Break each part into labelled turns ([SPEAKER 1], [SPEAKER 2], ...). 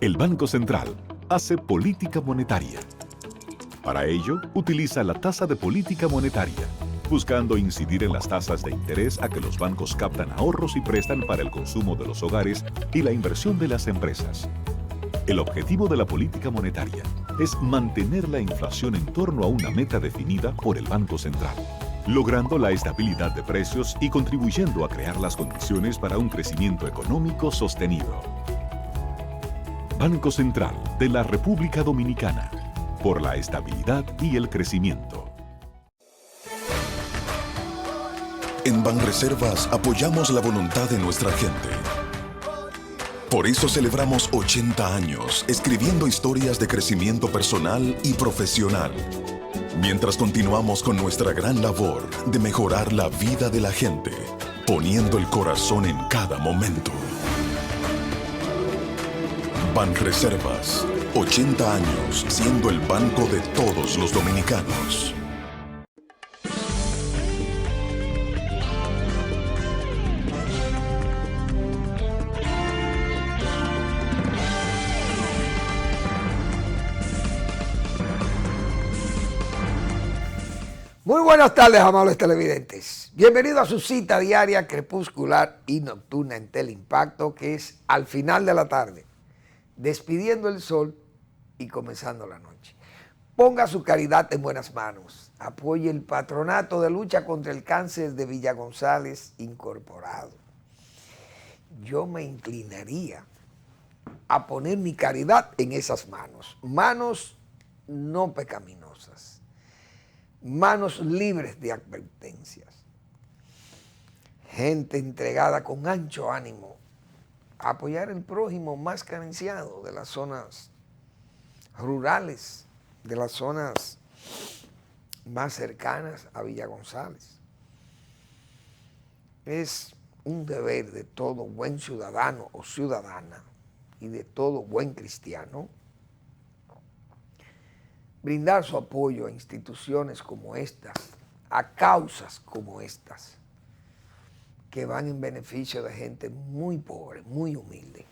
[SPEAKER 1] El Banco Central hace política monetaria. Para ello, utiliza la tasa de política monetaria, buscando incidir en las tasas de interés a que los bancos captan ahorros y prestan para el consumo de los hogares y la inversión de las empresas. El objetivo de la política monetaria es mantener la inflación en torno a una meta definida por el Banco Central, logrando la estabilidad de precios y contribuyendo a crear las condiciones para un crecimiento económico sostenido. Banco Central de la República Dominicana, por la estabilidad y el crecimiento.
[SPEAKER 2] En Banreservas apoyamos la voluntad de nuestra gente. Por eso celebramos 80 años escribiendo historias de crecimiento personal y profesional, mientras continuamos con nuestra gran labor de mejorar la vida de la gente, poniendo el corazón en cada momento. Banreservas, 80 años siendo el banco de todos los dominicanos.
[SPEAKER 3] Muy buenas tardes, amables televidentes. Bienvenido a su cita diaria crepuscular y nocturna en Teleimpacto, que es al final de la tarde, despidiendo el sol y comenzando la noche. Ponga su caridad en buenas manos. Apoye el Patronato de Lucha contra el Cáncer de Villa González Incorporado. Yo me inclinaría a poner mi caridad en esas manos. Manos no pecaminosas. Manos libres de advertencias. Gente entregada con ancho ánimo a apoyar al prójimo más carenciado de las zonas rurales, de las zonas más cercanas a Villa González. Es un deber de todo buen ciudadano o ciudadana y de todo buen cristiano brindar su apoyo a instituciones como estas, a causas como estas, que van en beneficio de gente muy pobre, muy humilde.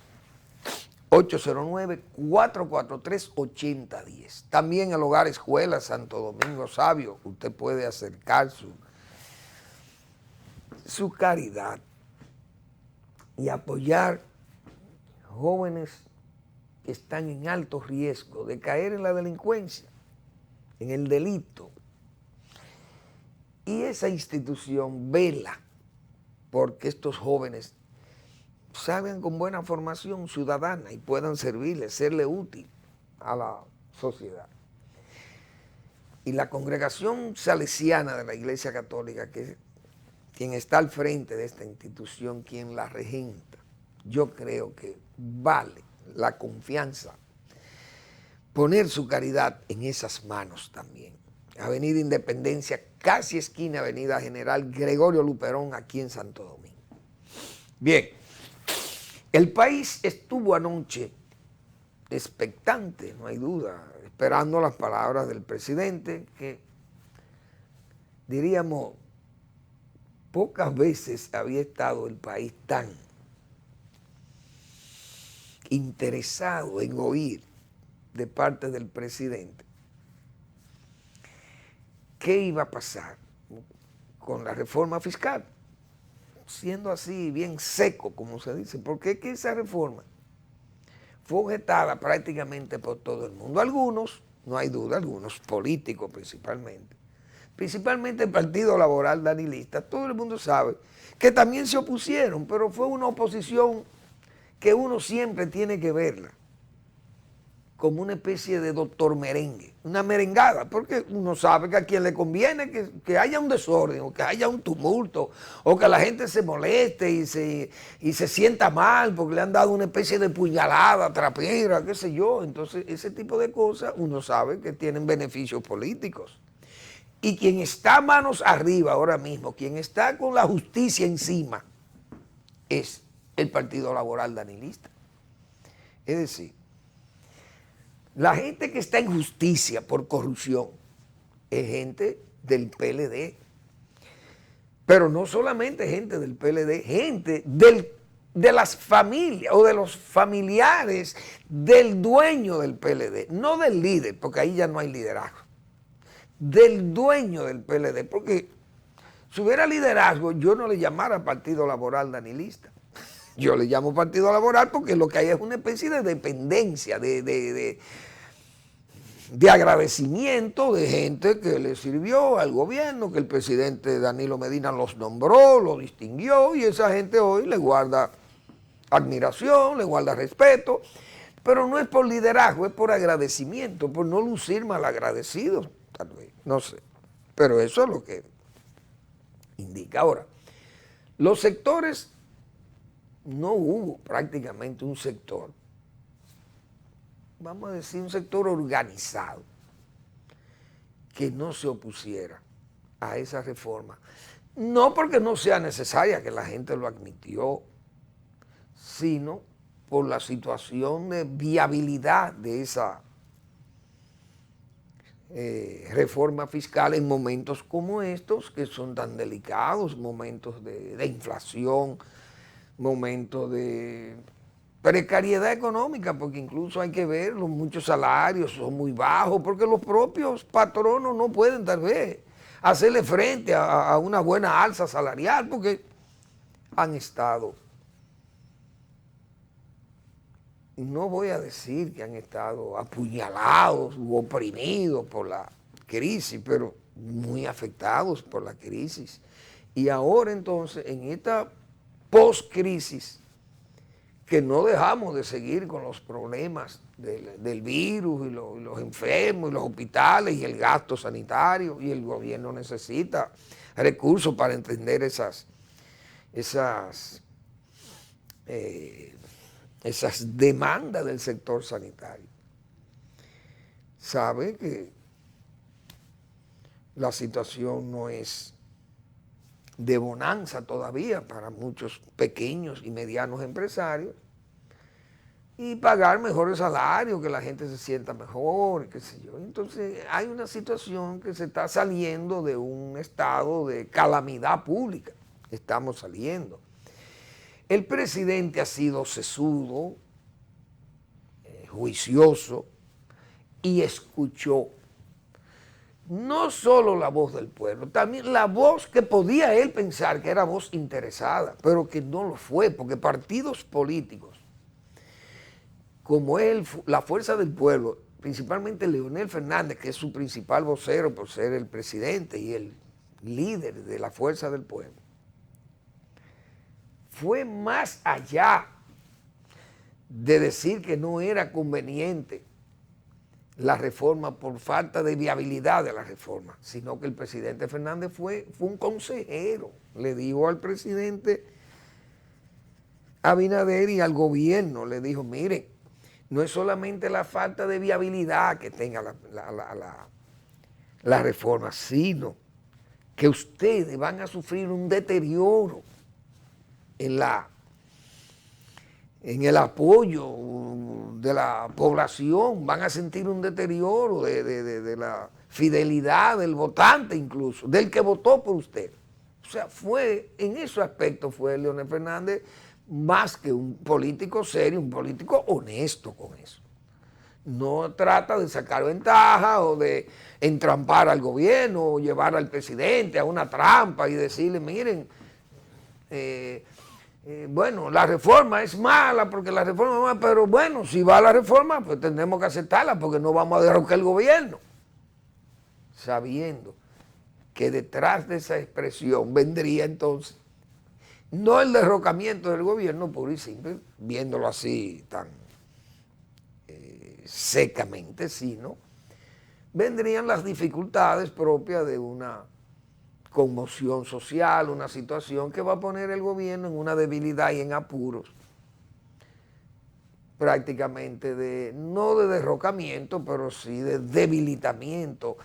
[SPEAKER 3] 809-443-8010. También el Hogar Escuela Santo Domingo Sabio, usted puede acercar su caridad y apoyar jóvenes que están en alto riesgo de caer en la delincuencia, en el delito. Y esa institución vela porque estos jóvenes salgan con buena formación ciudadana y puedan servirle, serle útil a la sociedad. Y la Congregación Salesiana de la Iglesia Católica, que es quien está al frente de esta institución, quien la regenta, yo creo que vale la confianza poner su caridad en esas manos también. Avenida Independencia, casi esquina Avenida General Gregorio Luperón, aquí en Santo Domingo. Bien, el país estuvo anoche expectante, no hay duda, esperando las palabras del presidente, que diríamos, pocas veces había estado el país tan interesado en oír de parte del presidente qué iba a pasar con la reforma fiscal, siendo así bien seco, como se dice, porque es que esa reforma fue objetada prácticamente por todo el mundo. Algunos, no hay duda, algunos políticos principalmente el Partido Laboral Danilista, todo el mundo sabe que también se opusieron, pero fue una oposición que uno siempre tiene que verla como una especie de doctor merengue, una merengada, porque uno sabe que a quien le conviene que haya un desorden, o que haya un tumulto, o que la gente se moleste y se sienta mal porque le han dado una especie de puñalada, trapera, qué sé yo. Entonces, ese tipo de cosas uno sabe que tienen beneficios políticos. Y quien está manos arriba ahora mismo, quien está con la justicia encima, es el Partido Laboral Danilista. Es decir, la gente que está en justicia por corrupción es gente del PLD. Pero no solamente gente del PLD, gente del de las familias o de los familiares del dueño del PLD, no del líder, porque ahí ya no hay liderazgo, del dueño del PLD, porque si hubiera liderazgo yo no le llamara Partido Laboral Danilista, yo le llamo Partido Laboral porque lo que hay es una especie de dependencia, de agradecimiento de gente que le sirvió al gobierno, que el presidente Danilo Medina los nombró, los distinguió, y esa gente hoy le guarda admiración, le guarda respeto, pero no es por liderazgo, es por agradecimiento, por no lucir malagradecidos, tal vez, no sé. Pero eso es lo que indica. Ahora, los sectores, no hubo prácticamente un sector, vamos a decir un sector organizado, que no se opusiera a esa reforma. No porque no sea necesaria, que la gente lo admitió, sino por la situación de viabilidad de esa reforma fiscal en momentos como estos, que son tan delicados, momentos de inflación, momentos de precariedad económica, porque incluso hay que ver, muchos salarios son muy bajos, porque los propios patronos no pueden tal vez hacerle frente a una buena alza salarial, porque han estado, no voy a decir que han estado apuñalados u oprimidos por la crisis, pero muy afectados por la crisis. Y ahora entonces, en esta post-crisis, que no dejamos de seguir con los problemas del virus y los enfermos y los hospitales y el gasto sanitario, y el gobierno necesita recursos para entender esas demandas del sector sanitario. Sabe que la situación no es de bonanza todavía para muchos pequeños y medianos empresarios, y pagar mejores salarios, que la gente se sienta mejor, qué sé yo. Entonces hay una situación que se está saliendo de un estado de calamidad pública, estamos saliendo. El presidente ha sido sesudo, juicioso, y escuchó no solo la voz del pueblo, también la voz que podía él pensar que era voz interesada, pero que no lo fue, porque partidos políticos como él, la Fuerza del Pueblo, principalmente Leonel Fernández, que es su principal vocero por ser el presidente y el líder de la Fuerza del Pueblo, fue más allá de decir que no era conveniente la reforma por falta de viabilidad de la reforma, sino que el presidente Fernández fue un consejero, le dijo al presidente Abinader y al gobierno, le dijo, miren, no es solamente la falta de viabilidad que tenga la reforma, sino que ustedes van a sufrir un deterioro en el apoyo de la población, van a sentir un deterioro de la fidelidad del votante incluso, del que votó por usted. O sea, en ese aspecto fue Leonel Fernández más que un político serio, un político honesto con eso. No trata de sacar ventaja o de entrampar al gobierno o llevar al presidente a una trampa y decirle, miren, bueno, la reforma es mala porque la reforma es mala, pero bueno, si va la reforma, pues tendremos que aceptarla porque no vamos a derrocar el gobierno. Sabiendo que detrás de esa expresión vendría entonces no el derrocamiento del gobierno puro y simple, viéndolo así tan secamente, sino vendrían las dificultades propias de una conmoción social, una situación que va a poner el gobierno en una debilidad y en apuros, prácticamente no de derrocamiento, pero sí de debilitamiento,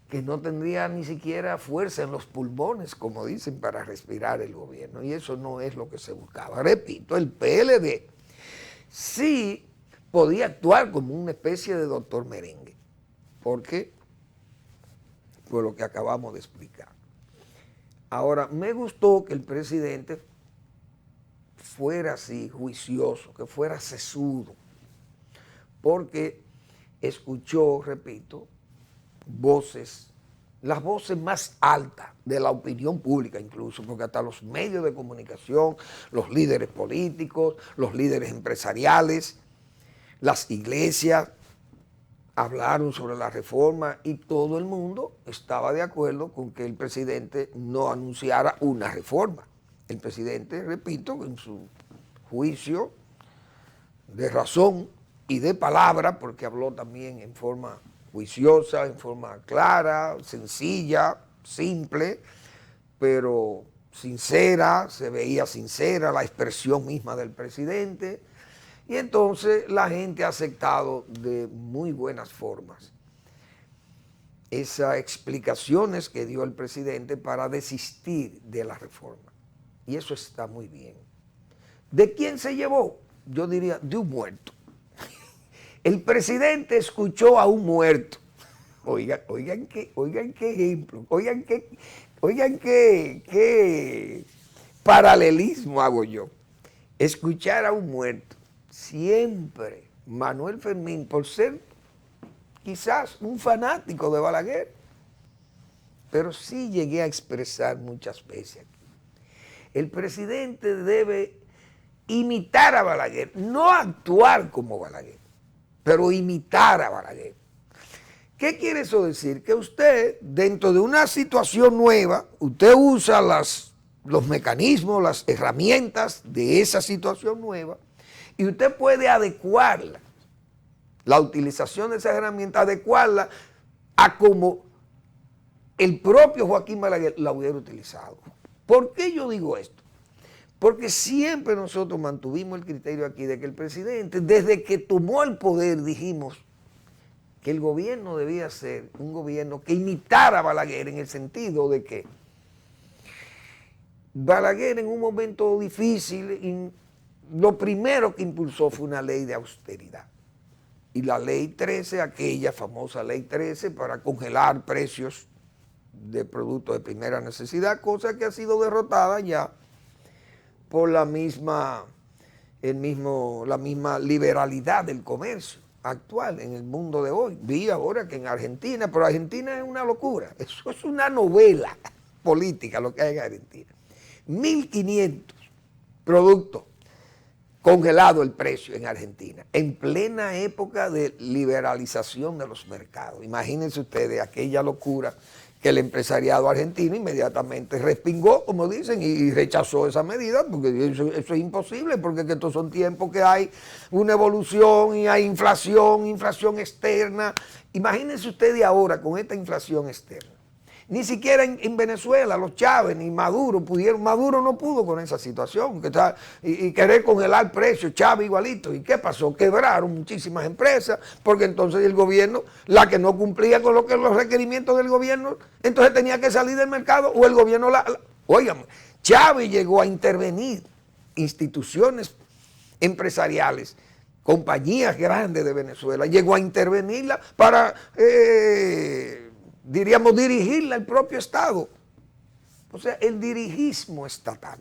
[SPEAKER 3] que no tendría ni siquiera fuerza en los pulmones, como dicen, para respirar el gobierno, y eso no es lo que se buscaba. Repito, el PLD sí podía actuar como una especie de doctor merengue, porque fue lo que acabamos de explicar. Ahora, me gustó que el presidente fuera así, juicioso, que fuera sesudo, porque escuchó, repito, voces, las voces más altas de la opinión pública incluso, porque hasta los medios de comunicación, los líderes políticos, los líderes empresariales, las iglesias, hablaron sobre la reforma y todo el mundo estaba de acuerdo con que el presidente no anunciara una reforma. El presidente, repito, en su juicio de razón y de palabra, porque habló también en forma juiciosa, en forma clara, sencilla, simple, pero sincera, se veía sincera la expresión misma del presidente. Y entonces la gente ha aceptado de muy buenas formas esas explicaciones que dio el presidente para desistir de la reforma. Y eso está muy bien. ¿De quién se llevó? Yo diría, de un muerto. El presidente escuchó a un muerto. Oigan qué ejemplo, oigan qué paralelismo hago yo. Escuchar a un muerto. Siempre Manuel Fermín, por ser quizás un fanático de Balaguer, pero sí llegué a expresar muchas veces aquí. El presidente debe imitar a Balaguer, no actuar como Balaguer, pero imitar a Balaguer. ¿Qué quiere eso decir? Que usted, dentro de una situación nueva, usted usa los mecanismos, las herramientas de esa situación nueva, y usted puede adecuarla, la utilización de esa herramienta, adecuarla a como el propio Joaquín Balaguer la hubiera utilizado. ¿Por qué yo digo esto? Porque siempre nosotros mantuvimos el criterio aquí de que el presidente, desde que tomó el poder, dijimos que el gobierno debía ser un gobierno que imitara a Balaguer en el sentido de que Balaguer en un momento difícil, lo primero que impulsó fue una ley de austeridad. Y la ley 13, aquella famosa ley 13 para congelar precios de productos de primera necesidad, cosa que ha sido derrotada ya por la misma liberalidad del comercio actual en el mundo de hoy. Vi ahora que en Argentina, pero Argentina es una locura, eso es una novela política lo que hay en Argentina. 1.500 productos congelado el precio en Argentina, en plena época de liberalización de los mercados. Imagínense ustedes aquella locura que el empresariado argentino inmediatamente respingó, como dicen, y rechazó esa medida, porque eso es imposible, porque estos son tiempos que hay una evolución y hay inflación externa. Imagínense ustedes ahora con esta inflación externa. Ni siquiera en Venezuela, los Chávez ni Maduro pudieron, Maduro no pudo con esa situación, y querer congelar precios, Chávez igualito. ¿Y qué pasó? Quebraron muchísimas empresas, porque entonces el gobierno, la que no cumplía con los requerimientos del gobierno, entonces tenía que salir del mercado, o el gobierno Oigan, Chávez llegó a intervenir instituciones empresariales, compañías grandes de Venezuela, llegó a intervenirla para... diríamos, dirigirla al propio Estado. O sea, el dirigismo estatal.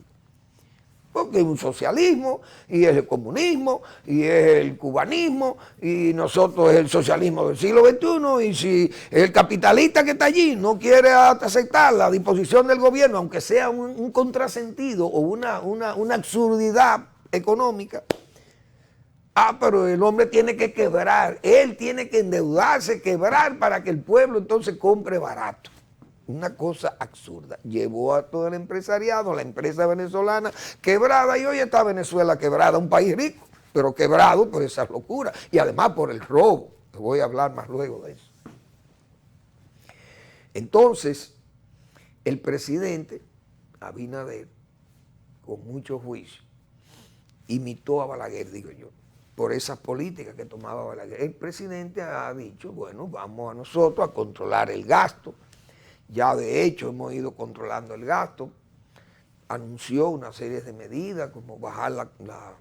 [SPEAKER 3] Porque es un socialismo, y es el comunismo, y es el cubanismo, y nosotros es el socialismo del siglo XXI, y si el capitalista que está allí no quiere aceptar la disposición del gobierno, aunque sea un contrasentido o una absurdidad económica, pero el hombre tiene que quebrar, él tiene que endeudarse, quebrar para que el pueblo entonces compre barato. Una cosa absurda. Llevó a todo el empresariado, la empresa venezolana quebrada, y hoy está Venezuela quebrada, un país rico, pero quebrado por esa locura y además por el robo. Te voy a hablar más luego de eso. Entonces, el presidente Abinader, con mucho juicio, imitó a Balaguer, digo yo, por esas políticas que tomaba Balaguer. El presidente ha dicho, bueno, vamos a nosotros a controlar el gasto. Ya de hecho hemos ido controlando el gasto. Anunció una serie de medidas como bajar la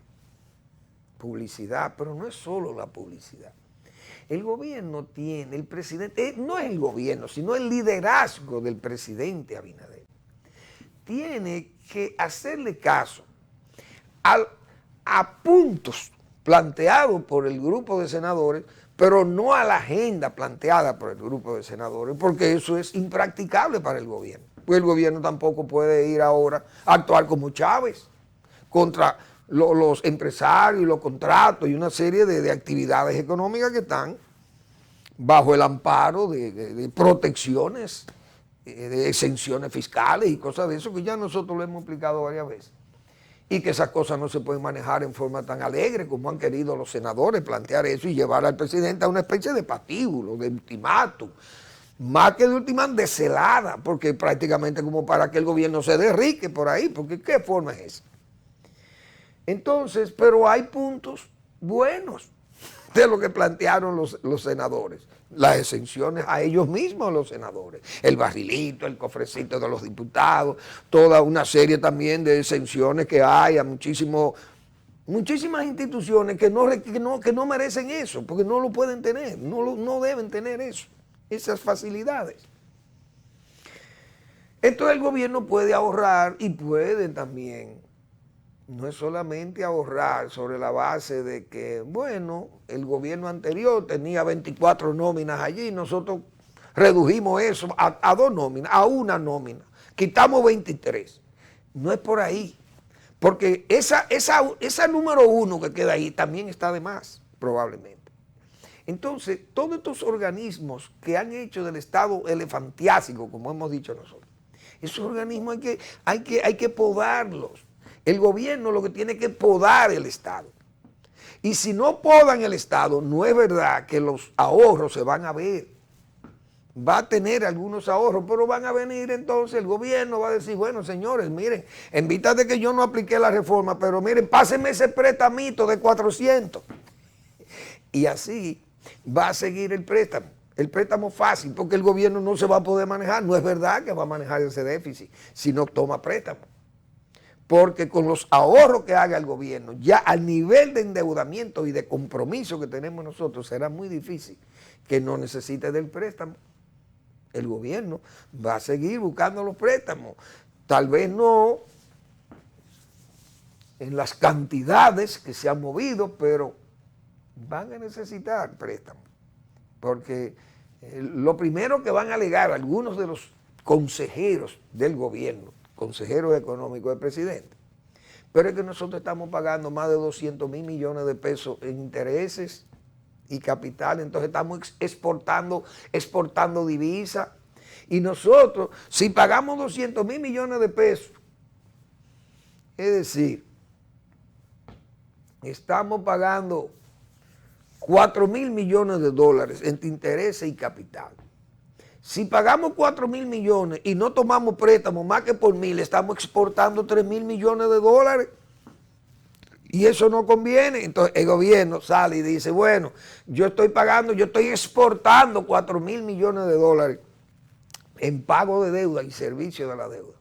[SPEAKER 3] publicidad, pero no es solo la publicidad. El gobierno tiene, el presidente, no es el gobierno, sino el liderazgo del presidente Abinader. Tiene que hacerle caso a puntos planteados por el grupo de senadores, pero no a la agenda planteada por el grupo de senadores, porque eso es impracticable para el gobierno. Pues el gobierno tampoco puede ir ahora a actuar como Chávez contra los empresarios y los contratos y una serie de actividades económicas que están bajo el amparo de protecciones, de exenciones fiscales y cosas de eso que ya nosotros lo hemos explicado varias veces. Y que esas cosas no se pueden manejar en forma tan alegre como han querido los senadores plantear eso y llevar al presidente a una especie de patíbulo, de ultimátum. Más que de ultimátum, de celada, porque prácticamente como para que el gobierno se derrique por ahí, porque ¿qué forma es esa? Entonces, pero hay puntos buenos de lo que plantearon los senadores. Las exenciones a ellos mismos, los senadores. El barrilito, el cofrecito de los diputados, toda una serie también de exenciones que hay a muchísimas instituciones que no merecen eso, porque no lo pueden tener, no deben tener eso, esas facilidades. Entonces el gobierno puede ahorrar y puede también. No es solamente ahorrar sobre la base de que, bueno, el gobierno anterior tenía 24 nóminas allí, nosotros redujimos eso a 2 nóminas, a una nómina, quitamos 23. No es por ahí, porque esa número 1 que queda ahí también está de más, probablemente. Entonces, todos estos organismos que han hecho del Estado elefantiásico, como hemos dicho nosotros, esos organismos hay que podarlos. El gobierno lo que tiene que podar el Estado. Y si no podan el Estado, no es verdad que los ahorros se van a ver. Va a tener algunos ahorros, pero van a venir entonces, el gobierno va a decir, bueno, señores, miren, en vista de que yo no apliqué la reforma, pero miren, pásenme ese préstamo de 400. Y así va a seguir el préstamo fácil, porque el gobierno no se va a poder manejar. No es verdad que va a manejar ese déficit si no toma préstamo. Porque con los ahorros que haga el gobierno, ya al nivel de endeudamiento y de compromiso que tenemos nosotros, será muy difícil que no necesite del préstamo. El gobierno va a seguir buscando los préstamos, tal vez no en las cantidades que se han movido, pero van a necesitar préstamos. Porque lo primero que van a alegar algunos de los consejeros del gobierno, consejeros económicos del presidente, pero es que nosotros estamos pagando más de 200 mil millones de pesos en intereses y capital, entonces estamos exportando divisas, y nosotros, si pagamos 200 mil millones de pesos, es decir, estamos pagando 4 mil millones de dólares entre intereses y capital. Si pagamos 4 mil millones y no tomamos préstamos más que por 1.000, estamos exportando 3 mil millones de dólares. Y eso no conviene. Entonces el gobierno sale y dice, bueno, yo estoy exportando 4 mil millones de dólares en pago de deuda y servicio de la deuda.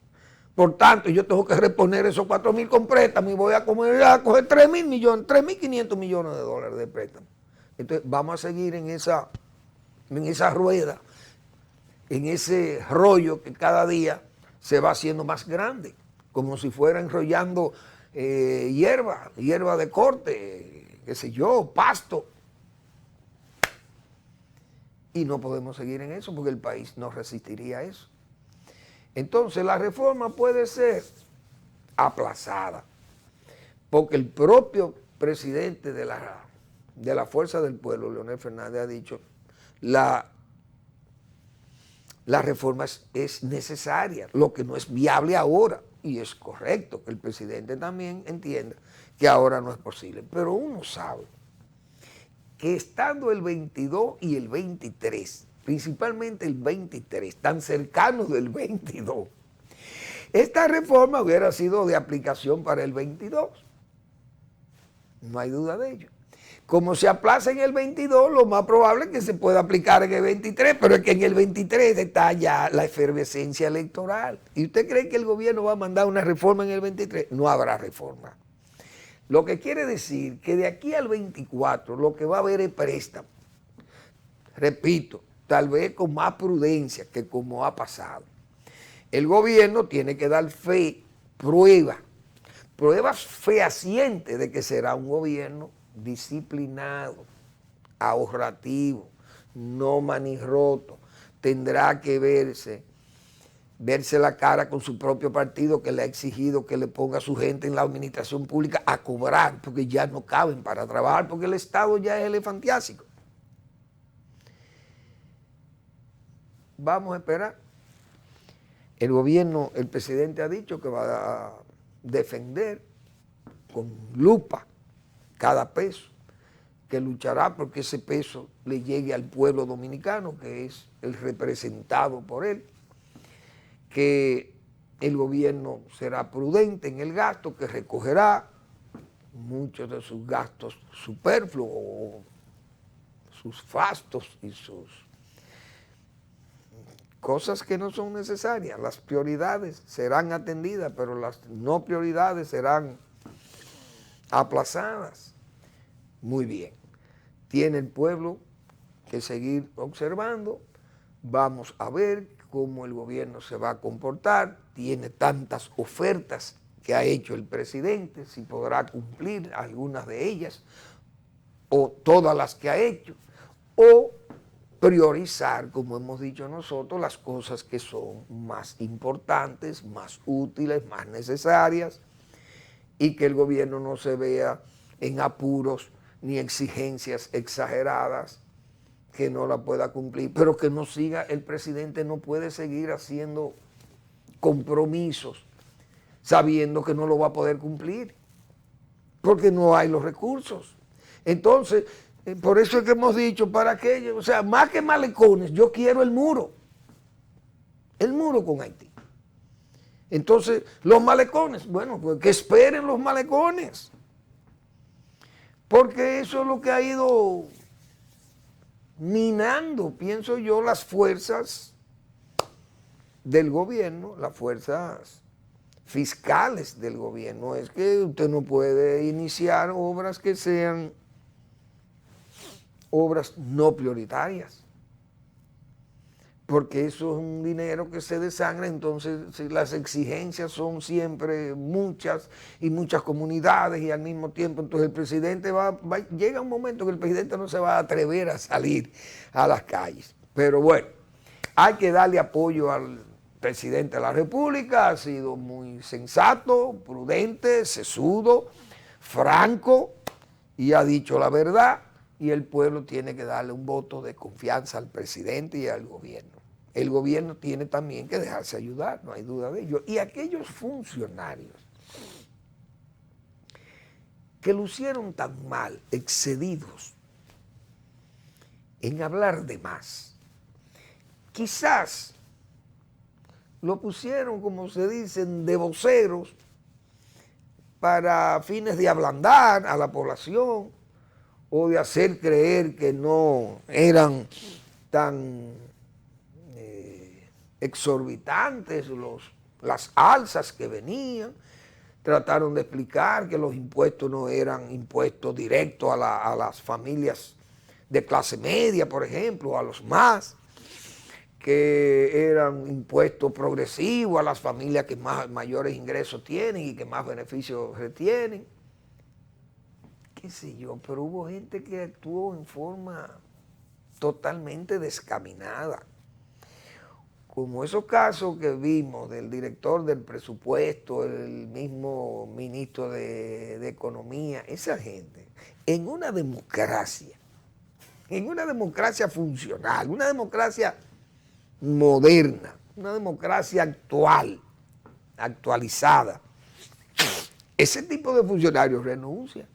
[SPEAKER 3] Por tanto, yo tengo que reponer esos 4 mil con préstamos y voy a coger 3 mil millones, 3.500 millones de dólares de préstamos. Entonces vamos a seguir en esa rueda, en ese rollo que cada día se va haciendo más grande, como si fuera enrollando hierba de corte, qué sé yo, pasto. Y no podemos seguir en eso porque el país no resistiría a eso. Entonces la reforma puede ser aplazada, porque el propio presidente de la Fuerza del Pueblo, Leonel Fernández, ha dicho la reforma es necesaria, lo que no es viable ahora, y es correcto que el presidente también entienda que ahora no es posible, pero uno sabe que estando el 22 y el 23, principalmente el 23, tan cercanos del 22, esta reforma hubiera sido de aplicación para el 22, no hay duda de ello. Como se aplaza en el 22, lo más probable es que se pueda aplicar en el 23, pero es que en el 23 está ya la efervescencia electoral. ¿Y usted cree que el gobierno va a mandar una reforma en el 23? No habrá reforma. Lo que quiere decir que de aquí al 24 lo que va a haber es préstamo. Repito, tal vez con más prudencia que como ha pasado. El gobierno tiene que dar fe, prueba, pruebas fehacientes de que será un gobierno disciplinado, ahorrativo, no manirroto. Tendrá que verse la cara con su propio partido, que le ha exigido que le ponga a su gente en la administración pública a cobrar, porque ya no caben para trabajar, porque el Estado ya es elefantiásico. Vamos a esperar. El gobierno, el presidente ha dicho que va a defender con lupa cada peso, que luchará porque ese peso le llegue al pueblo dominicano, que es el representado por él, que el gobierno será prudente en el gasto, que recogerá muchos de sus gastos superfluos, sus fastos y sus cosas que no son necesarias. Las prioridades serán atendidas, pero las no prioridades serán aplazadas. Muy bien. Tiene el pueblo que seguir observando. Vamos a ver cómo el gobierno se va a comportar. Tiene tantas ofertas que ha hecho el presidente, si podrá cumplir algunas de ellas, o todas las que ha hecho, o priorizar, como hemos dicho nosotros, las cosas que son más importantes, más útiles, más necesarias, y que el gobierno no se vea en apuros ni exigencias exageradas que no la pueda cumplir, pero que no siga, el presidente no puede seguir haciendo compromisos sabiendo que no lo va a poder cumplir, porque no hay los recursos. Entonces, por eso es que hemos dicho, ¿para qué? O sea, más que malecones, yo quiero el muro con Haití. Entonces, los malecones, bueno, pues que esperen los malecones, porque eso es lo que ha ido minando, pienso yo, las fuerzas del gobierno, las fuerzas fiscales del gobierno. Es que usted no puede iniciar obras que sean obras no prioritarias, porque eso es un dinero que se desangra. Entonces si las exigencias son siempre muchas y muchas comunidades y al mismo tiempo, entonces el presidente llega un momento que el presidente no se va a atrever a salir a las calles. Pero bueno, hay que darle apoyo al presidente de la República. Ha sido muy sensato, prudente, sesudo, franco, y ha dicho la verdad. Y el pueblo tiene que darle un voto de confianza al presidente y al gobierno. El gobierno tiene también que dejarse ayudar, no hay duda de ello. Y aquellos funcionarios que lucieron tan mal, excedidos en hablar de más, quizás lo pusieron, como se dicen, de voceros para fines de ablandar a la población, o de hacer creer que no eran tan exorbitantes las alzas que venían. Trataron de explicar que los impuestos no eran impuestos directos a las familias de clase media, por ejemplo, a los más, que eran impuestos progresivos a las familias que mayores ingresos tienen y que más beneficios retienen. Qué sé yo, pero hubo gente que actuó en forma totalmente descaminada. Como esos casos que vimos del director del presupuesto, el mismo ministro de Economía, esa gente, en una democracia funcional, una democracia moderna, una democracia actualizada, ese tipo de funcionarios renuncian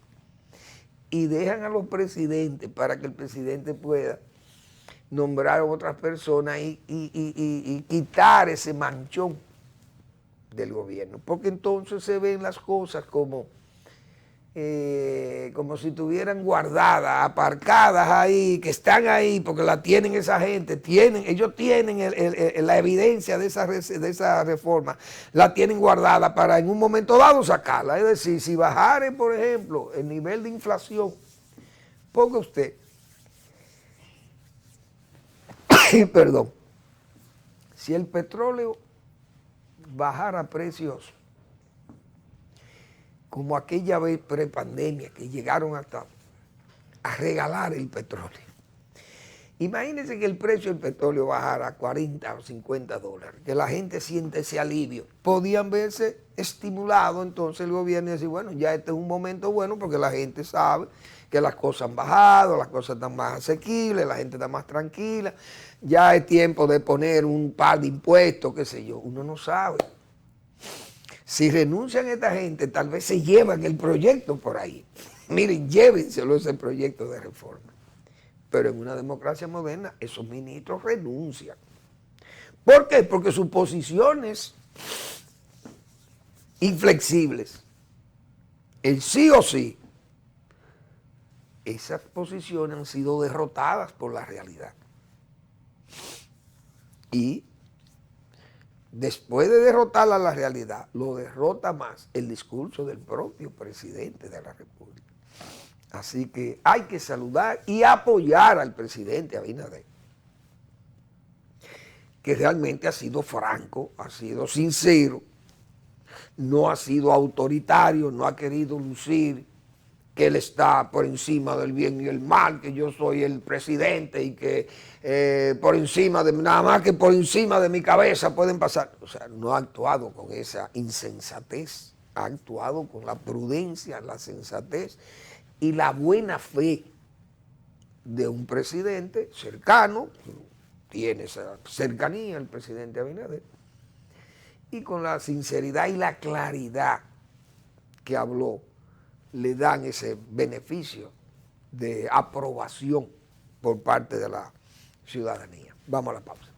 [SPEAKER 3] y dejan a los presidentes para que el presidente pueda nombrar a otras personas y quitar ese manchón del gobierno, porque entonces se ven las cosas como si estuvieran guardadas, aparcadas ahí, que están ahí porque la tienen esa gente, ellos tienen la evidencia de esa reforma, la tienen guardada para en un momento dado sacarla. Es decir, si bajare, por ejemplo, el nivel de inflación, ponga usted, perdón, si el petróleo bajara precios como aquella vez prepandemia que llegaron hasta a regalar el petróleo. Imagínense que el precio del petróleo bajara a 40 o 50 dólares, que la gente siente ese alivio. Podían verse estimulados entonces el gobierno y decir, bueno, ya este es un momento bueno porque la gente sabe que las cosas han bajado, las cosas están más asequibles, la gente está más tranquila, ya es tiempo de poner un par de impuestos, qué sé yo. Uno no sabe. Si renuncian a esta gente, tal vez se llevan el proyecto por ahí. Miren, llévenselo ese proyecto de reforma. Pero en una democracia moderna, esos ministros renuncian. ¿Por qué? Porque sus posiciones inflexibles, el sí o sí, esas posiciones han sido derrotadas por la realidad. Y después de derrotar a la realidad, lo derrota más el discurso del propio presidente de la República. Así que hay que saludar y apoyar al presidente Abinader, que realmente ha sido franco, ha sido sincero, no ha sido autoritario, no ha querido lucir que él está por encima del bien y el mal, que yo soy el presidente y que por encima de, nada más que por encima de mi cabeza pueden pasar. O sea, no ha actuado con esa insensatez, ha actuado con la prudencia, la sensatez y la buena fe de un presidente cercano, tiene esa cercanía el presidente Abinader, y con la sinceridad y la claridad que habló, le dan ese beneficio de aprobación por parte de la ciudadanía. Vamos a la pausa.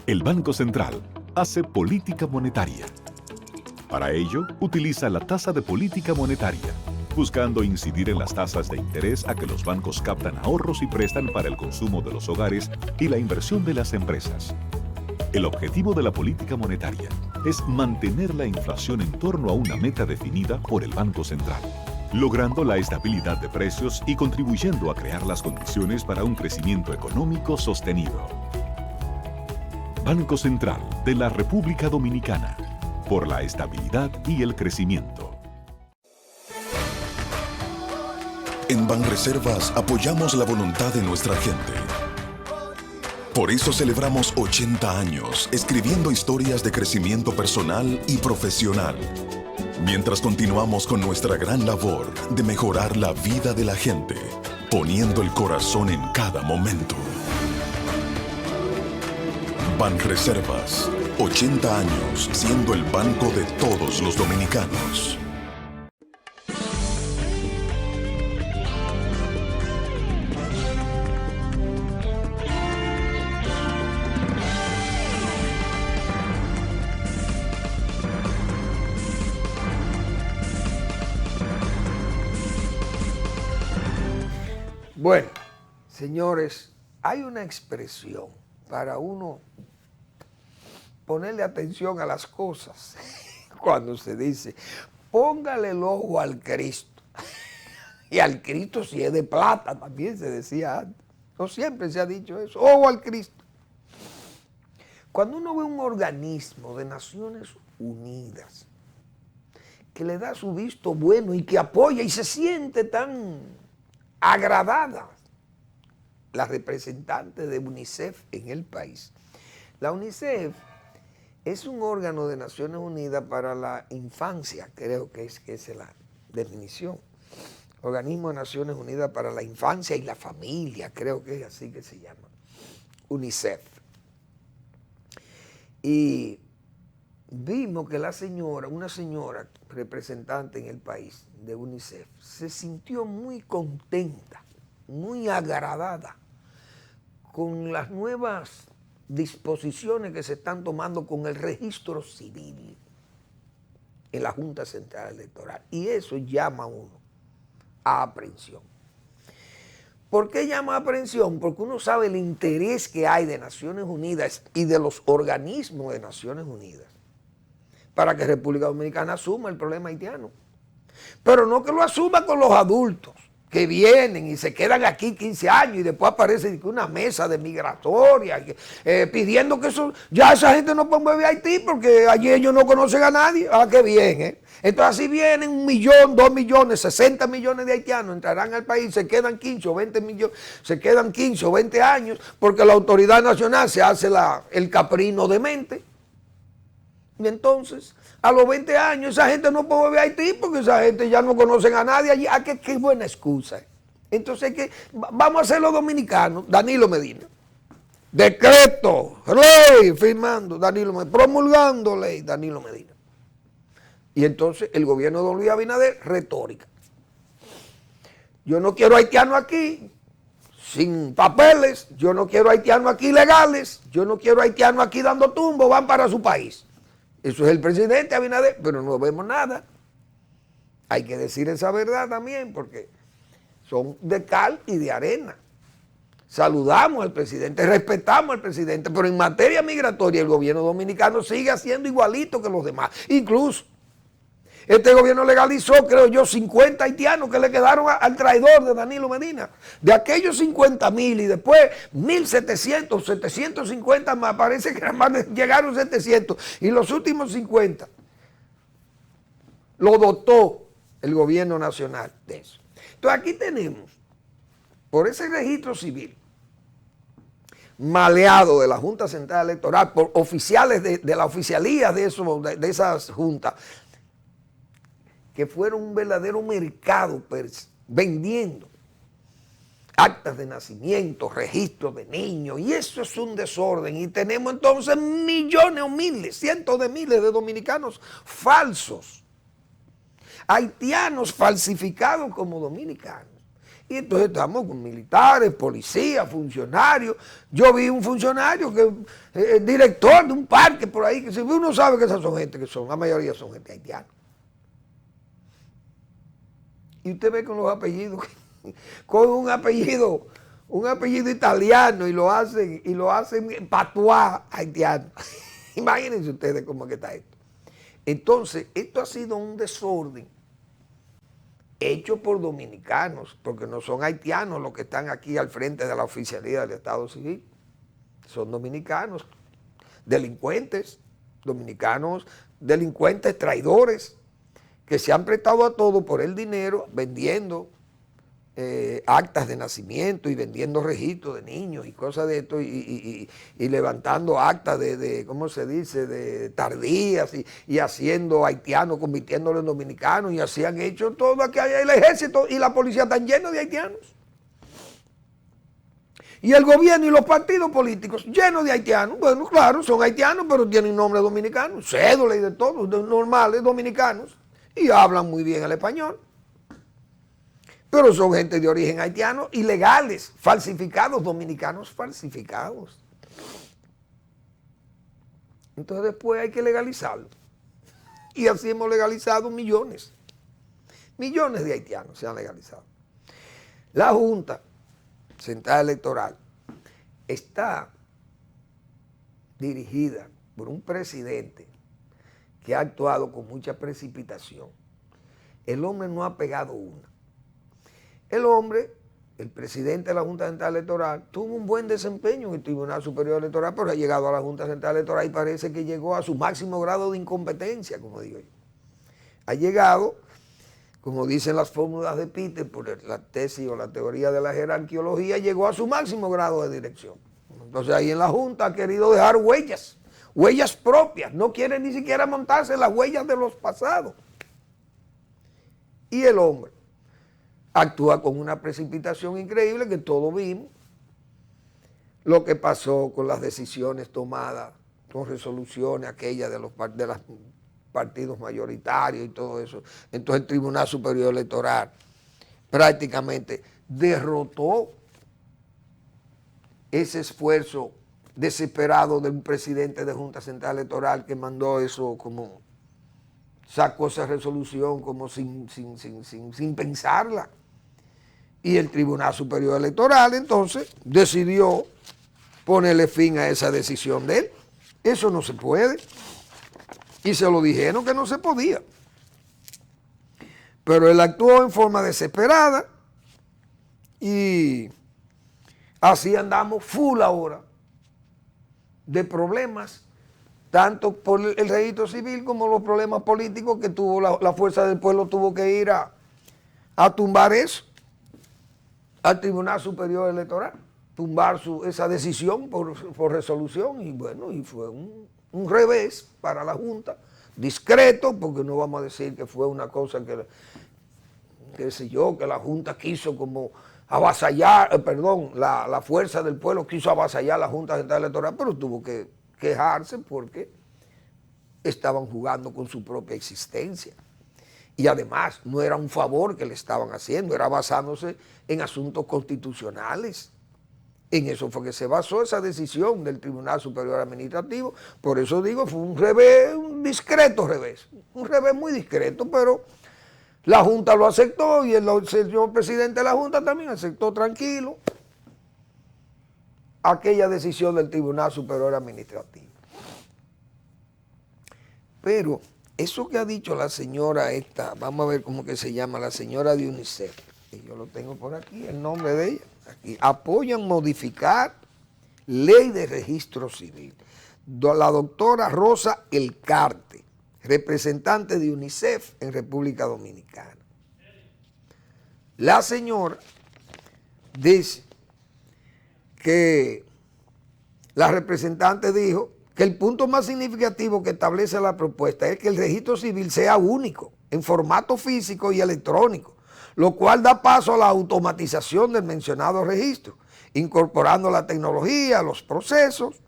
[SPEAKER 1] El Banco Central hace política monetaria. Para ello, utiliza la tasa de política monetaria, buscando incidir en las tasas de interés a que los bancos captan ahorros y prestan para el consumo de los hogares y la inversión de las empresas. El objetivo de la política monetaria es mantener la inflación en torno a una meta definida por el Banco Central, logrando la estabilidad de precios y contribuyendo a crear las condiciones para un crecimiento económico sostenido. Banco Central de la República Dominicana, por la estabilidad y el crecimiento.
[SPEAKER 2] En Banreservas apoyamos la voluntad de nuestra gente. Por eso celebramos 80 años escribiendo historias de crecimiento personal y profesional, mientras continuamos con nuestra gran labor de mejorar la vida de la gente, poniendo el corazón en cada momento. Banreservas, 80 años siendo el banco de todos los dominicanos.
[SPEAKER 3] Bueno, señores, hay una expresión para uno ponerle atención a las cosas cuando se dice, póngale el ojo al Cristo. Y al Cristo si es de plata, también se decía antes. No siempre se ha dicho eso, ojo al Cristo. Cuando uno ve un organismo de Naciones Unidas que le da su visto bueno y que apoya y se siente tan agradada la representante de UNICEF en el país. La UNICEF es un órgano de Naciones Unidas para la infancia, creo que es la definición. Organismo de Naciones Unidas para la Infancia y la Familia, creo que es así que se llama, UNICEF. Y vimos que una señora representante en el país de UNICEF, se sintió muy contenta, muy agradada con las nuevas disposiciones que se están tomando con el registro civil. en la Junta Central Electoral. Y eso llama a uno a aprehensión. ¿Por qué llama a aprehensión? Porque uno sabe el interés que hay de Naciones Unidas y de los organismos de Naciones Unidas para que República Dominicana asuma el problema haitiano. Pero no que lo asuma con los adultos que vienen y se quedan aquí 15 años y después aparece una mesa de migratoria pidiendo que eso, ya esa gente no puede mover a Haití porque allí ellos no conocen a nadie. Ah, qué bien, ¿eh? Entonces así vienen 1 millón, 2 millones, 60 millones de haitianos, entrarán al país, se quedan 15 o 20 millones, se quedan 15 o 20 años porque la autoridad nacional se hace el caprino demente. Y entonces, a los 20 años, esa gente no puede volver a Haití porque esa gente ya no conocen a nadie allí. Qué buena excusa. Entonces, vamos a hacer los dominicanos. Danilo Medina. Decreto, ley, firmando, Danilo Medina. Promulgando ley, Danilo Medina. Y entonces, el gobierno de don Luis Abinader, retórica. Yo no quiero haitianos aquí sin papeles. Yo no quiero haitianos aquí legales. Yo no quiero haitianos aquí dando tumbo. Van para su país. Eso es el presidente Abinader, pero no vemos nada. Hay que decir esa verdad también, porque son de cal y de arena. Saludamos al presidente, respetamos al presidente, pero en materia migratoria el gobierno dominicano sigue haciendo igualito que los demás. Incluso, este gobierno legalizó, creo yo, 50 haitianos que le quedaron al traidor de Danilo Medina. De aquellos 50,000 y después 1,700, 750 más, parece que nada más llegaron 700. Y los últimos 50 lo dotó el gobierno nacional de eso. Entonces aquí tenemos, por ese registro civil, maleado de la Junta Central Electoral, por oficiales de la oficialía de esas juntas, que fueron un verdadero mercado vendiendo actas de nacimiento, registros de niños, y eso es un desorden. Y tenemos entonces millones o miles, cientos de miles de dominicanos falsos, haitianos falsificados como dominicanos. Y entonces estamos con militares, policías, funcionarios. Yo vi un funcionario que director de un parque por ahí, que si uno sabe que esas son gente que son, la mayoría son gente haitiana. Y usted ve con los apellidos, con un apellido italiano y lo hacen patuá haitiano. Imagínense ustedes cómo que está esto. Entonces, esto ha sido un desorden hecho por dominicanos, porque no son haitianos los que están aquí al frente de la oficialía del Estado Civil. Son dominicanos, delincuentes, traidores, que se han prestado a todo por el dinero, vendiendo actas de nacimiento y vendiendo registros de niños y cosas de esto, y levantando actas ¿cómo se dice?, de tardías y haciendo haitianos, convirtiéndolos en dominicanos, y así han hecho todo aquí. El ejército y la policía están llenos de haitianos. Y el gobierno y los partidos políticos llenos de haitianos. Bueno, claro, son haitianos, pero tienen nombre dominicano, cédula y de todo, normales, dominicanos. Y hablan muy bien el español. Pero son gente de origen haitiano, ilegales, falsificados, dominicanos falsificados. Entonces después hay que legalizarlo. Y así hemos legalizado millones. Millones de haitianos se han legalizado. La Junta Central Electoral está dirigida por un presidente que ha actuado con mucha precipitación. El hombre no ha pegado una. El hombre, el presidente de la Junta Central Electoral, tuvo un buen desempeño en el Tribunal Superior Electoral, pero ha llegado a la Junta Central Electoral y parece que llegó a su máximo grado de incompetencia, como digo yo. Ha llegado, como dicen las fórmulas de Peter, por la tesis o la teoría de la jerarquiología, llegó a su máximo grado de dirección. Entonces ahí en la Junta ha querido dejar huellas propias, no quiere ni siquiera montarse en las huellas de los pasados. Y el hombre actúa con una precipitación increíble que todos vimos. Lo que pasó con las decisiones tomadas, con resoluciones aquellas de los partidos mayoritarios y todo eso. Entonces el Tribunal Superior Electoral prácticamente derrotó ese esfuerzo desesperado de un presidente de Junta Central Electoral que mandó eso como sacó esa resolución como sin pensarla. Y el Tribunal Superior Electoral entonces decidió ponerle fin a esa decisión de él. Eso no se puede. Y se lo dijeron que no se podía. Pero él actuó en forma desesperada y así andamos full ahora de problemas, tanto por el registro civil como los problemas políticos que tuvo la fuerza del pueblo, tuvo que ir a tumbar eso al Tribunal Superior Electoral, tumbar esa decisión por resolución, y bueno, y fue un revés para la Junta, discreto, porque no vamos a decir que fue una cosa que la Junta quiso como avasallar, la fuerza del pueblo quiso avasallar la Junta Central Electoral, pero tuvo que quejarse porque estaban jugando con su propia existencia. Y además no era un favor que le estaban haciendo, era basándose en asuntos constitucionales. En eso fue que se basó esa decisión del Tribunal Superior Administrativo. Por eso digo, fue un revés, un discreto revés. Un revés muy discreto, pero la Junta lo aceptó y el señor presidente de la Junta también aceptó tranquilo aquella decisión del Tribunal Superior Administrativo. Pero eso que ha dicho la señora esta, vamos a ver cómo que se llama, la señora de UNICEF, y yo lo tengo por aquí, el nombre de ella, aquí, apoyan modificar ley de registro civil. La doctora Rosa Elcarte, representante de UNICEF en República Dominicana. La señora dice que la representante dijo que el punto más significativo que establece la propuesta es que el registro civil sea único, en formato físico y electrónico, lo cual da paso a la automatización del mencionado registro, incorporando la tecnología, los procesos,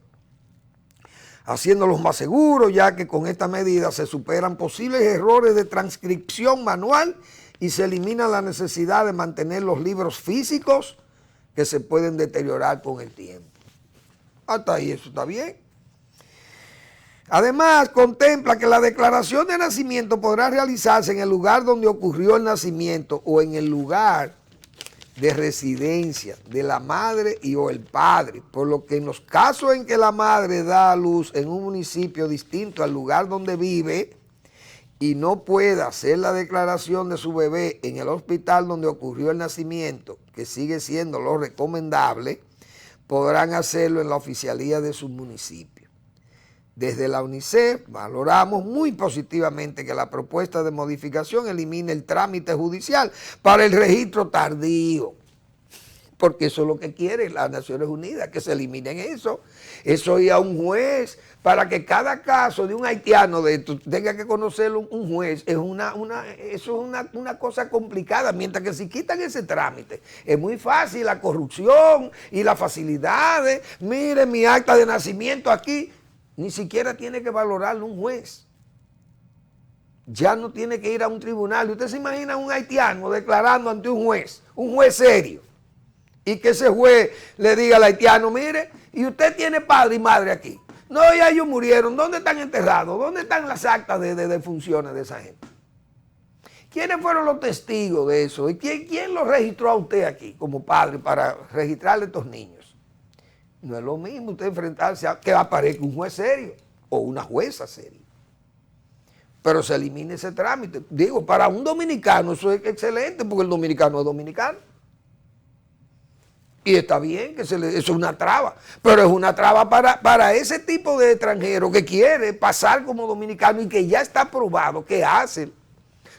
[SPEAKER 3] haciéndolos más seguros, ya que con esta medida se superan posibles errores de transcripción manual y se elimina la necesidad de mantener los libros físicos que se pueden deteriorar con el tiempo. Hasta ahí eso está bien. Además, contempla que la declaración de nacimiento podrá realizarse en el lugar donde ocurrió el nacimiento o en el lugar de residencia de la madre y o el padre, por lo que en los casos en que la madre da a luz en un municipio distinto al lugar donde vive y no pueda hacer la declaración de su bebé en el hospital donde ocurrió el nacimiento, que sigue siendo lo recomendable, podrán hacerlo en la oficialía de su municipio. Desde la UNICEF valoramos muy positivamente que la propuesta de modificación elimine el trámite judicial para el registro tardío, porque eso es lo que quieren las Naciones Unidas, que se eliminen eso. Eso ir a un juez para que cada caso de un haitiano de esto tenga que conocerlo un juez, eso es una cosa complicada, mientras que si quitan ese trámite, es muy fácil la corrupción y las facilidades. Mire mi acta de nacimiento aquí. Ni siquiera tiene que valorarlo un juez. Ya no tiene que ir a un tribunal. ¿Usted se imagina un haitiano declarando ante un juez serio, y que ese juez le diga al haitiano, mire, y usted tiene padre y madre aquí? No, ya ellos murieron. ¿Dónde están enterrados? ¿Dónde están las actas de funciones de esa gente? ¿Quiénes fueron los testigos de eso? ¿Y quién lo registró a usted aquí como padre para registrarle a estos niños? No es lo mismo usted enfrentarse a que aparezca un juez serio o una jueza seria. Pero se elimina ese trámite. Digo, para un dominicano eso es excelente, porque el dominicano es dominicano. Y está bien que eso es una traba, pero es una traba para ese tipo de extranjero que quiere pasar como dominicano y que ya está probado que hacen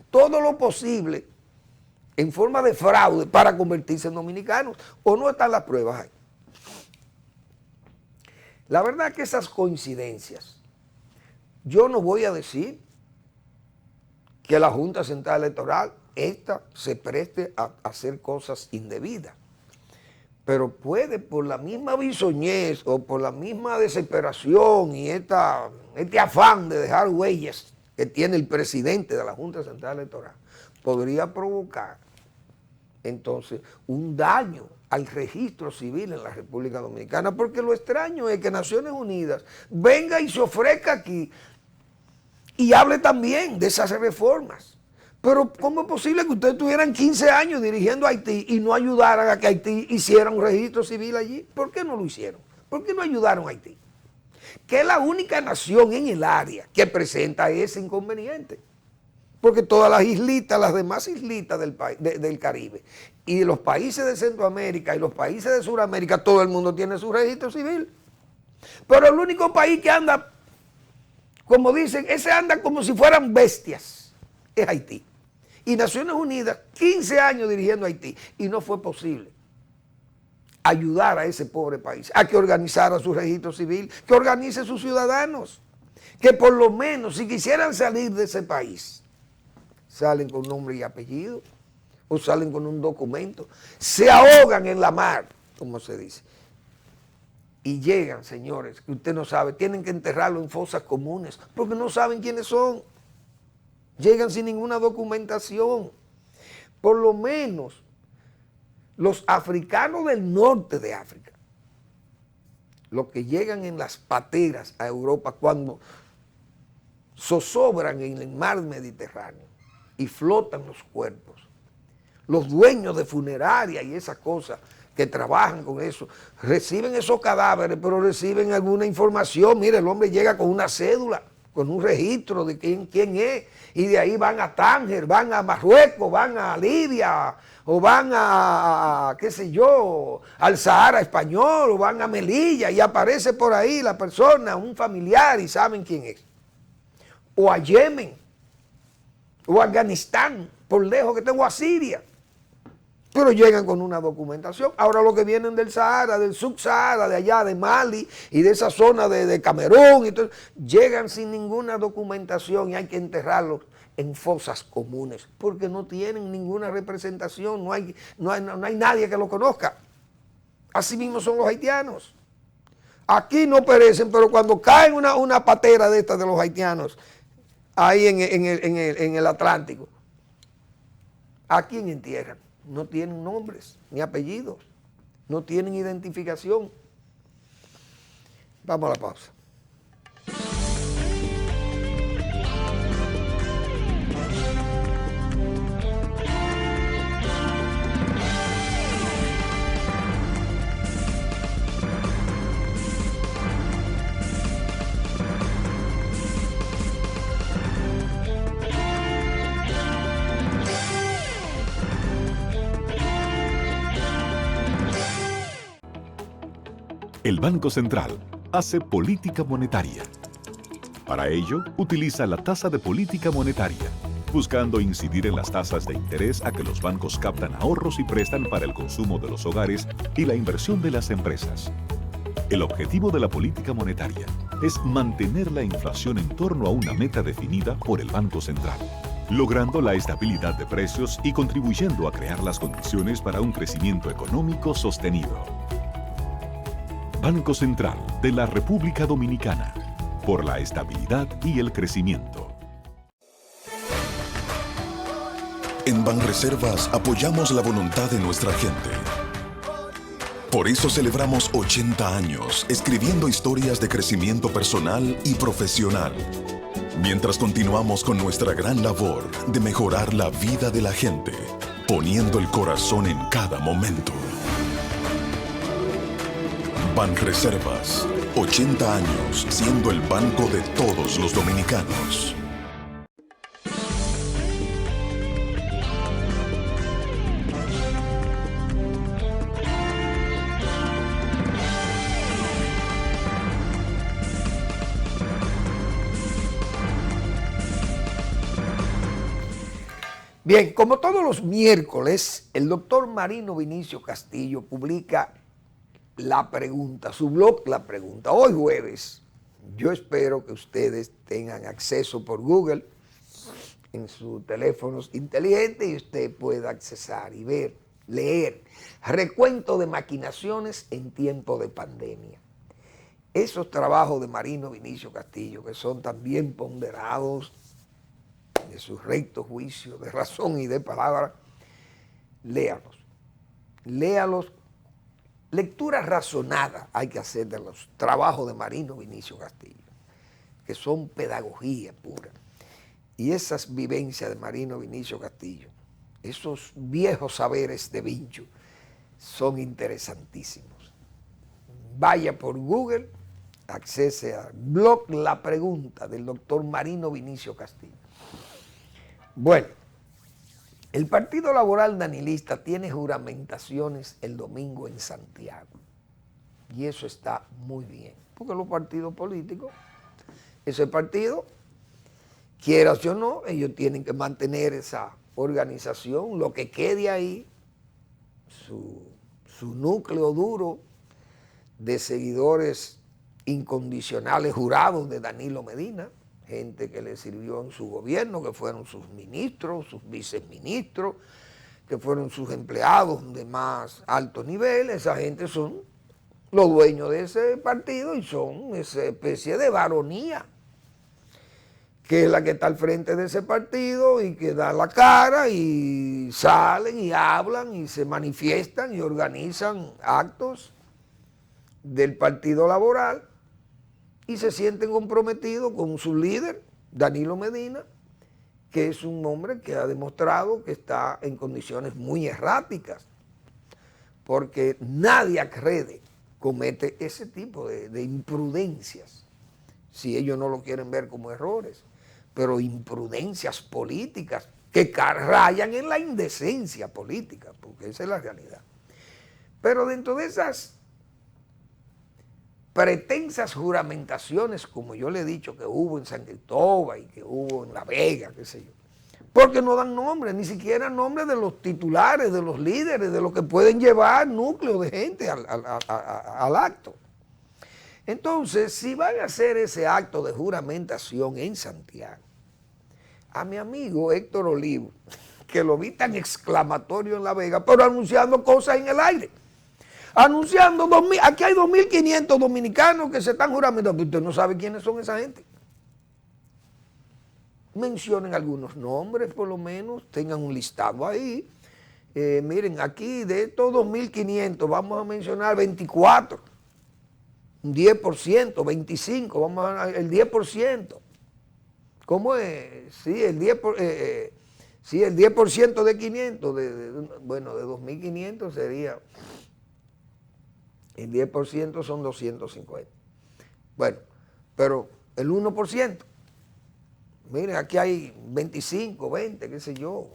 [SPEAKER 3] todo lo posible en forma de fraude para convertirse en dominicanos. ¿O no están las pruebas ahí? La verdad que esas coincidencias, yo no voy a decir que la Junta Central Electoral, esta, se preste a hacer cosas indebidas, pero puede, por la misma bisoñez o por la misma desesperación y este afán de dejar huellas que tiene el presidente de la Junta Central Electoral, podría provocar entonces un daño al registro civil en la República Dominicana, porque lo extraño es que Naciones Unidas venga y se ofrezca aquí y hable también de esas reformas. Pero ¿cómo es posible que ustedes tuvieran 15 años dirigiendo a Haití y no ayudaran a que Haití hiciera un registro civil allí? ¿Por qué no lo hicieron? ¿Por qué no ayudaron a Haití? Que es la única nación en el área que presenta ese inconveniente. Porque todas las islitas, las demás islitas del Caribe y de los países de Centroamérica y los países de Sudamérica, todo el mundo tiene su registro civil. Pero el único país que anda, como dicen, ese anda como si fueran bestias, es Haití. Y Naciones Unidas, 15 años dirigiendo a Haití, y no fue posible ayudar a ese pobre país a que organizara su registro civil, que organice sus ciudadanos, que por lo menos si quisieran salir de ese país, salen con nombre y apellido, o salen con un documento, se ahogan en la mar, como se dice, y llegan, señores, que usted no sabe, tienen que enterrarlo en fosas comunes, porque no saben quiénes son, llegan sin ninguna documentación. Por lo menos los africanos del norte de África, los que llegan en las pateras a Europa cuando zozobran en el mar Mediterráneo y flotan los cuerpos, los dueños de funerarias y esas cosas que trabajan con eso, reciben esos cadáveres, pero reciben alguna información. Mire, el hombre llega con una cédula, con un registro de quién es, y de ahí van a Tánger, van a Marruecos, van a Libia, o van a qué sé yo, al Sahara español, o van a Melilla, y aparece por ahí la persona, un familiar, y saben quién es. O a Yemen, o a Afganistán, por lejos que tengo, a Siria. Pero llegan con una documentación. Ahora los que vienen del Sahara, del Sub-Sahara, de allá, de Mali, y de esa zona de Camerún, y todo, llegan sin ninguna documentación y hay que enterrarlos en fosas comunes, porque no tienen ninguna representación, no hay nadie que lo conozca. Así mismo son los haitianos. Aquí no perecen, pero cuando cae una patera de estas de los haitianos, ahí en el Atlántico, ¿a quién entierran? No tienen nombres ni apellidos, no tienen identificación. Vamos a la pausa.
[SPEAKER 1] El Banco Central hace política monetaria. Para ello, utiliza la tasa de política monetaria, buscando incidir en las tasas de interés a que los bancos captan ahorros y prestan para el consumo de los hogares y la inversión de las empresas. El objetivo de la política monetaria es mantener la inflación en torno a una meta definida por el Banco Central, logrando la estabilidad de precios y contribuyendo a crear las condiciones para un crecimiento económico sostenido. Banco Central de la República Dominicana, por la estabilidad y el crecimiento.
[SPEAKER 2] En Banreservas apoyamos la voluntad de nuestra gente. Por eso celebramos 80 años escribiendo historias de crecimiento personal y profesional, mientras continuamos con nuestra gran labor de mejorar la vida de la gente, poniendo el corazón en cada momento. Banreservas, 80 años siendo el banco de todos los dominicanos.
[SPEAKER 3] Bien, como todos los miércoles, el doctor Marino Vinicio Castillo publica La Pregunta, su blog La Pregunta. Hoy jueves, yo espero que ustedes tengan acceso por Google en sus teléfonos inteligentes y usted pueda accesar y ver, leer, recuento de maquinaciones en tiempo de pandemia. Esos trabajos de Marino Vinicio Castillo, que son también ponderados, de su recto juicio, de razón y de palabra, léalos. Léalos. Lectura razonada hay que hacer de los trabajos de Marino Vinicio Castillo, que son pedagogía pura. y esas vivencias de Marino Vinicio Castillo, esos viejos saberes de Vincho, son interesantísimos. Vaya por Google, accese al blog La Pregunta del doctor Marino Vinicio Castillo. Bueno, el Partido Laboral Danilista tiene juramentaciones el domingo en Santiago. Y eso está muy bien, porque los partidos políticos, ese partido, quieras o no, ellos tienen que mantener esa organización, lo que quede ahí, su núcleo duro de seguidores incondicionales jurados de Danilo Medina, gente que le sirvió en su gobierno, que fueron sus ministros, sus viceministros, que fueron sus empleados de más alto nivel. Esa gente son los dueños de ese partido y son esa especie de varonía, que es la que está al frente de ese partido y que da la cara y salen y hablan y se manifiestan y organizan actos del Partido Laboral y se sienten comprometidos con su líder, Danilo Medina, que es un hombre que ha demostrado que está en condiciones muy erráticas, porque nadie acrede comete ese tipo de imprudencias, si ellos no lo quieren ver como errores, pero imprudencias políticas que rayan en la indecencia política, porque esa es la realidad. Pero dentro de esas pretensas juramentaciones, como yo le he dicho que hubo en San Cristóbal y que hubo en La Vega, qué sé yo, porque no dan nombre, ni siquiera nombre de los titulares, de los líderes, de los que pueden llevar núcleo de gente al acto. Entonces, si van a hacer ese acto de juramentación en Santiago, a mi amigo Héctor Olivo, que lo vi tan exclamatorio en La Vega, pero anunciando cosas en el aire, anunciando, aquí hay 2.500 dominicanos que se están juramentando, usted no sabe quiénes son esa gente. Mencionen algunos nombres, por lo menos, tengan un listado ahí. Miren, aquí de estos 2.500 vamos a mencionar 24, un 10%, 25, vamos a el 10%. ¿Cómo es? Sí, el 10% de 500, bueno, de 2.500 sería, el 10% son 250. Bueno, pero el 1%. Miren, aquí hay 25, 20, qué sé yo,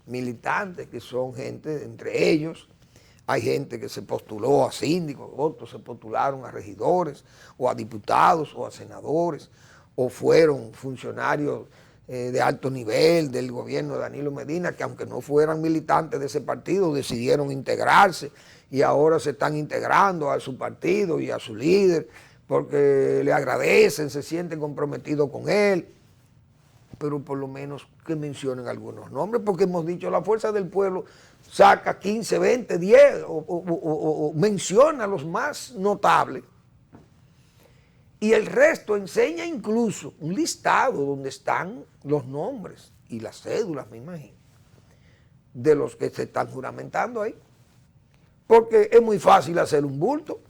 [SPEAKER 3] militantes que son gente, entre ellos, hay gente que se postuló a síndicos, otros se postularon a regidores, o a diputados, o a senadores, o fueron funcionarios de alto nivel del gobierno de Danilo Medina, que aunque no fueran militantes de ese partido, decidieron integrarse y ahora se están integrando a su partido y a su líder, porque le agradecen, se sienten comprometidos con él, pero por lo menos que mencionen algunos nombres, porque hemos dicho, la Fuerza del Pueblo saca 15, 20, 10, o menciona los más notables, y el resto enseña incluso un listado donde están los nombres y las cédulas, me imagino, de los que se están juramentando ahí, porque es muy fácil hacer un bulto.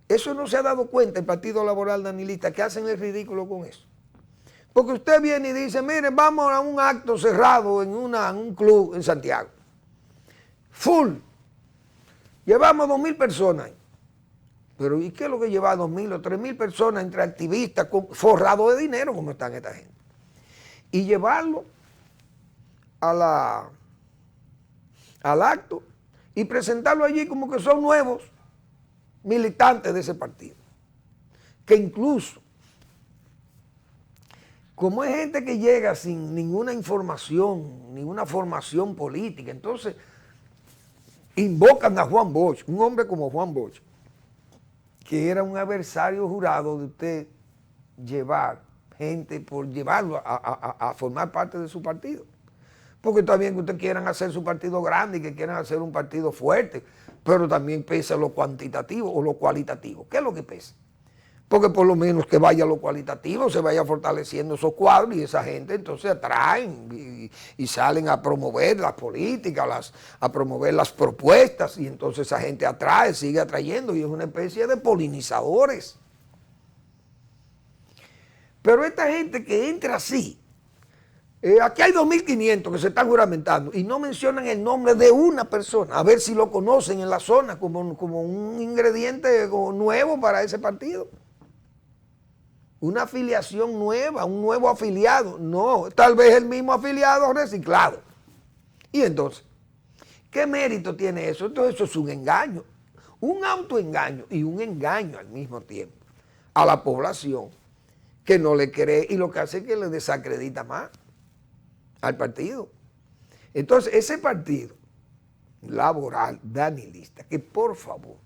[SPEAKER 3] Eso no se ha dado cuenta el Partido Laboral Danilista, que hacen el ridículo con eso. Porque usted viene y dice, mire, vamos a un acto cerrado en un club en Santiago. Full. Llevamos 2.000 personas ahí. Pero ¿y qué es lo que lleva 2.000 o 3.000 personas entre activistas forrados de dinero como están esta gente? Y llevarlo al acto y presentarlo allí como que son nuevos militantes de ese partido, que incluso, como es gente que llega sin ninguna información, ninguna formación política, entonces invocan a Juan Bosch, un hombre como Juan Bosch, que era un adversario jurado de usted llevar gente, por llevarlo a formar parte de su partido. Porque también que ustedes quieran hacer su partido grande y que quieran hacer un partido fuerte, pero también pesa lo cuantitativo o lo cualitativo. ¿Qué es lo que pesa? Porque por lo menos que vaya lo cualitativo, se vaya fortaleciendo esos cuadros y esa gente entonces atraen y salen a promover las políticas, a promover las propuestas, y entonces esa gente atrae, sigue atrayendo y es una especie de polinizadores. Pero esta gente que entra así, aquí hay 2.500 que se están juramentando y no mencionan el nombre de una persona, a ver si lo conocen en la zona como un ingrediente nuevo para ese partido. Una afiliación nueva, un nuevo afiliado. No, tal vez el mismo afiliado reciclado. Y entonces, ¿qué mérito tiene eso? Entonces eso es un engaño, un autoengaño y un engaño al mismo tiempo a la población que no le cree y lo que hace es que le desacredita más al partido. Entonces, ese partido laboral danilista, que por favor,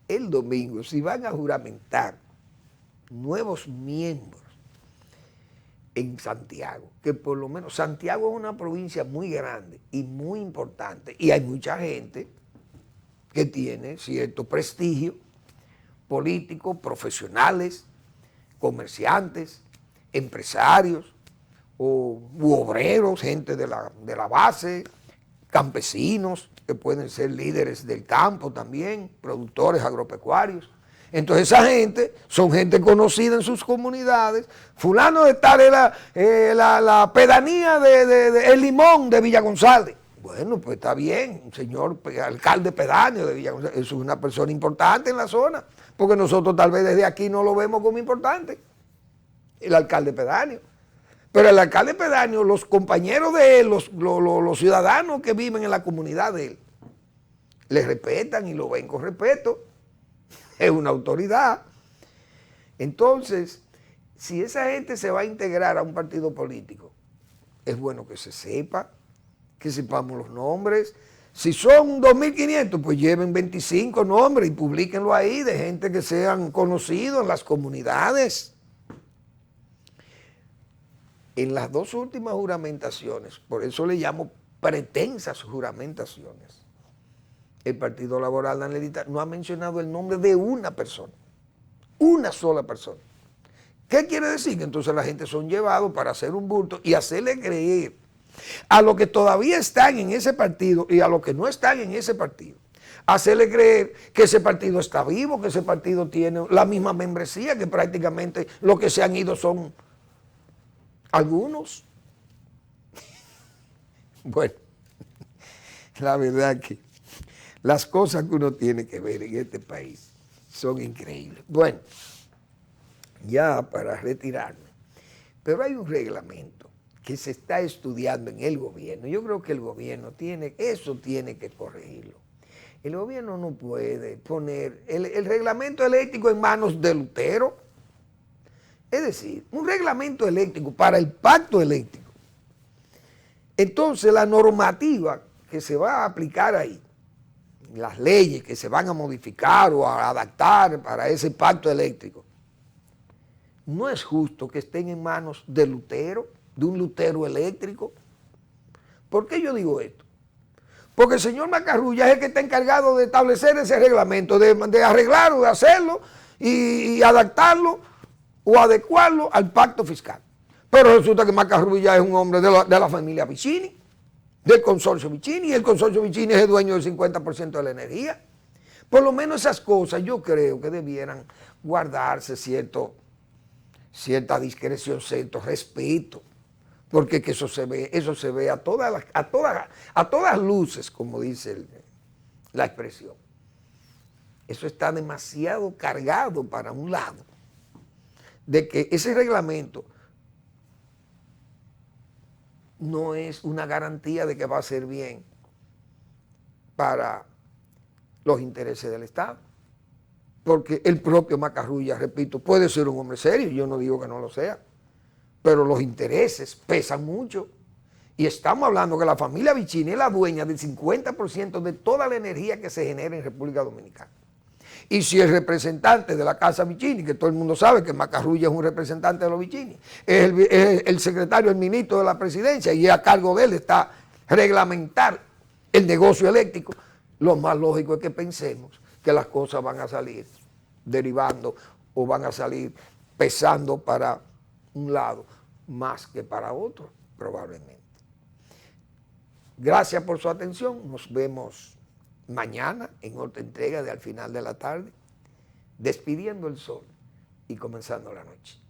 [SPEAKER 3] el domingo, si van a juramentar nuevos miembros en Santiago, que por lo menos Santiago es una provincia muy grande y muy importante, y hay mucha gente que tiene cierto prestigio político, profesionales, comerciantes, empresarios, u obreros, gente de la base, campesinos, que pueden ser líderes del campo también, productores agropecuarios. Entonces esa gente son gente conocida en sus comunidades. Fulano de tal es la pedanía de El Limón de Villa González. Bueno, pues está bien, un señor alcalde pedáneo de Villa González, eso es una persona importante en la zona, porque nosotros tal vez desde aquí no lo vemos como importante, el alcalde pedáneo. Pero el alcalde pedáneo, los compañeros de él, los ciudadanos que viven en la comunidad de él, le respetan y lo ven con respeto. Es una autoridad. Entonces, si esa gente se va a integrar a un partido político, es bueno que se sepa, que sepamos los nombres. Si son 2.500, pues lleven 25 nombres y publíquenlo ahí de gente que sean conocidos en las comunidades. En las dos últimas juramentaciones, por eso le llamo pretensas juramentaciones, el Partido Laboral Danilista no ha mencionado el nombre de una persona, una sola persona. ¿Qué quiere decir? Que entonces la gente son llevados para hacer un bulto y hacerle creer a los que todavía están en ese partido y a los que no están en ese partido, hacerle creer que ese partido está vivo, que ese partido tiene la misma membresía, que prácticamente los que se han ido son algunos. Bueno, la verdad que las cosas que uno tiene que ver en este país son increíbles. Bueno, ya para retirarme, pero hay un reglamento que se está estudiando en el gobierno. Yo creo que el gobierno tiene que corregirlo. El gobierno no puede poner el reglamento eléctrico en manos de Lutero. Es decir, un reglamento eléctrico para el pacto eléctrico. Entonces la normativa que se va a aplicar ahí, las leyes que se van a modificar o a adaptar para ese pacto eléctrico, no es justo que estén en manos de Lutero, de un Lutero eléctrico. ¿Por qué yo digo esto? Porque el señor Macarrulla es el que está encargado de establecer ese reglamento, de arreglarlo, de hacerlo y adaptarlo o adecuarlo al pacto fiscal. Pero resulta que Macarrulla es un hombre de la familia Vicini, del consorcio Vicini, y el consorcio Vicini es el dueño del 50% de la energía. Por lo menos esas cosas yo creo que debieran guardarse cierta discreción, cierto respeto, porque que eso se ve a todas luces, como dice la expresión. Eso está demasiado cargado para un lado, de que ese reglamento no es una garantía de que va a ser bien para los intereses del Estado. Porque el propio Macarrulla, repito, puede ser un hombre serio, yo no digo que no lo sea, pero los intereses pesan mucho. Y estamos hablando que la familia Vicini es la dueña del 50% de toda la energía que se genera en República Dominicana. Y si el representante de la Casa Vicini, que todo el mundo sabe que Macarrulla es un representante de los Vicini, es el secretario, el ministro de la presidencia, y a cargo de él está reglamentar el negocio eléctrico, lo más lógico es que pensemos que las cosas van a salir derivando o van a salir pesando para un lado más que para otro, probablemente. Gracias por su atención, nos vemos mañana en otra entrega de Al Final de la Tarde, despidiendo el sol y comenzando la noche.